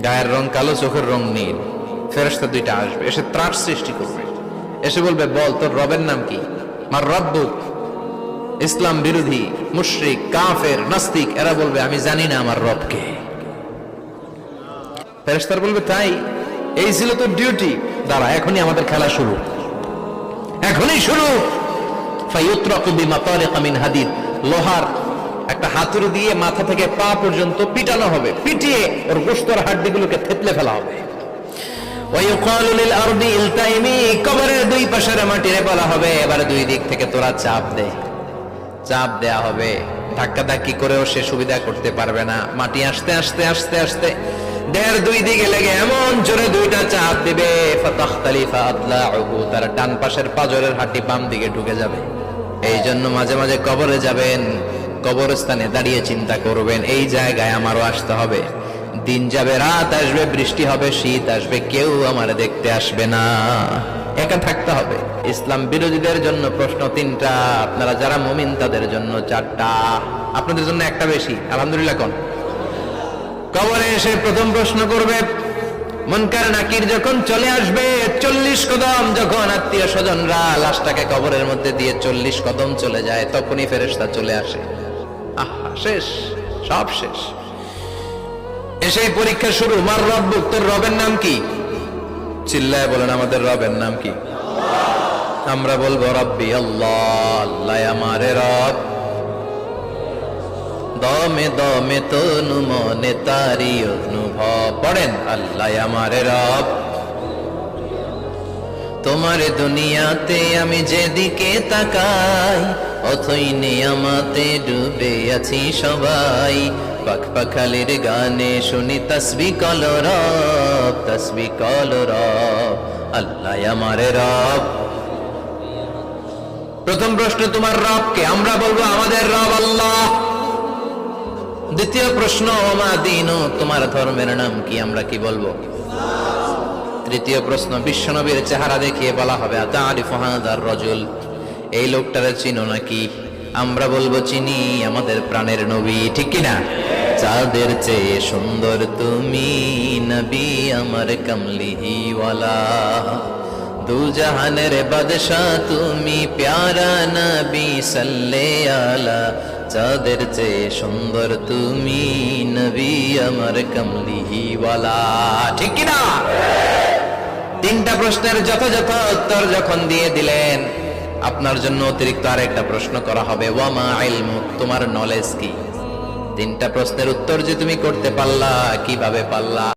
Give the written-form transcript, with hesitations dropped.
গায়ের রং কালো, চোখের রং নীল। ফেরেশতা দুইটা আসবে, এসে ত্রাস সৃষ্টি করবে, এসে বলবে, বল তোর রবের নাম কি? মার রব্বুক। ইসলাম বিরোধী মুশরিক, কাফের, নাস্তিক এরা বলবে, আমি জানি না আমার রবকে। ফেরেশতারা বলবে, তাই? এই ছিল তোর ডিউটি? দাঁড়া, এখনই আমাদের খেলা শুরু, এখনই শুরু। ফায়ুতরাকু বিমাতারিকা মিন হাদিদ, লোহার একটা হাতুড়ি দিয়ে মাথা থেকে পা পর্যন্ত পিটানো হবে, পিটিয়ে ওর গোশতের হাড্ডিগুলোকে থেতলে ফেলা হবে। ওয়ায়ুকালু লিল আরদি ইলতাইমি, কবরের দুই পাশের মাটিরে বলা হবে, এবার দুই দিক থেকে তোরা চাপ দে। চাপ দেয়া হবে, ধাক্কা ধাক্কি করেও সে সুবিধা করতে পারবে না। মাটি আস্তে আস্তে আস্তে আস্তে দেহের দুই দিকে লেগে এমন জোরে দুইটা চাপ দিবে, ফাতাখতালিফা আদলাউহু, তার ডান পাশের পাজরের হাড্ডি বাম দিকে ঢুকে যাবে। এই জন্য মাঝে মাঝে কবরে যাবেন, কবরস্থানে দাঁড়িয়ে চিন্তা করবেন, এই জায়গায় আমারও আসতে হবে। দিন যাবে, রাত আসবে, বৃষ্টি হবে, শীত আসবে, কেউ আমার দেখতে আসবে না, একা থাকতে হবে। ইসলাম বিরোধীদের জন্য প্রশ্ন 3টা, আপনারা যারা মুমিন তাদের জন্য 4টা, আপনাদের জন্য একটা বেশি। আলহামদুলিল্লাহ। কোন কবরে এসে প্রথম প্রশ্ন করবে, মুনকার নাকির যখন চলে আসবে, 40 কদম যখন আত্মীয় স্বজনরা লাশটাকে কবরের মধ্যে দিয়ে 40 কদম চলে যায়, তখনই ফেরেশতা চলে আসে। আহা, শেষ, সব শেষ। এসেই পরীক্ষা শুরু। মার রব্বুক, তোর রবের নাম কি? চিল্লায় বলেন, আমাদের রবের নাম কি? আমরা বলবো, রব্বি আল্লাহ, আল্লাহ আমারে রব। দমে দমে তনু মনে তারি অনুভব, পড়েন, আল্লাহ আমারে রব। তোমার দুনিয়াতে আমি যেদিকে তাকাই, অথই নিয়ামতে ডুবে আছি সবাই। পাখ পাখালির গানে শুনি তসবিহ কলো রব, তসবিহ কলো রব, আল্লাহ আমারে রব। প্রথম প্রশ্ন, তোমার রবকে? আমরা বলবো, আমাদের রব আল্লাহ। দ্বিতীয় প্রশ্ন, মা দীনু, তোমার ধর্মের নাম কি? আমরা কি বলবো? তৃতীয় প্রশ্ন, বিশ্বনবীর চেহারা দেখিয়ে বলা হবে, আতারিফু হাযার রাজুল, এই লোকটারে চিনো নাকি? আমরা বলবো, চিনি, আমাদের প্রাণের নবী, ঠিক কিনা? চাঁদের চেয়ে সুন্দর তুমি নবী, আমার কামলিহি ওয়ালা, দু জাহানের বাদশাহ তুমি, প্যারা নবী সাল্লে আলা। চাঁদের চেয়ে সুন্দর তুমি নবী, আমার কামলিহি ওয়ালা, ঠিক কিনা? 3টা প্রশ্নের যথাযথ উত্তর যখন দিয়ে দিলেন, আপনার জন্য অতিরিক্ত আরেকটা প্রশ্ন করা হবে, ওয়ামা ইলমুক, তোমার নলেজ কি? 3টা প্রশ্নের উত্তর যে তুমি করতে পারলা, কিভাবে পারলা?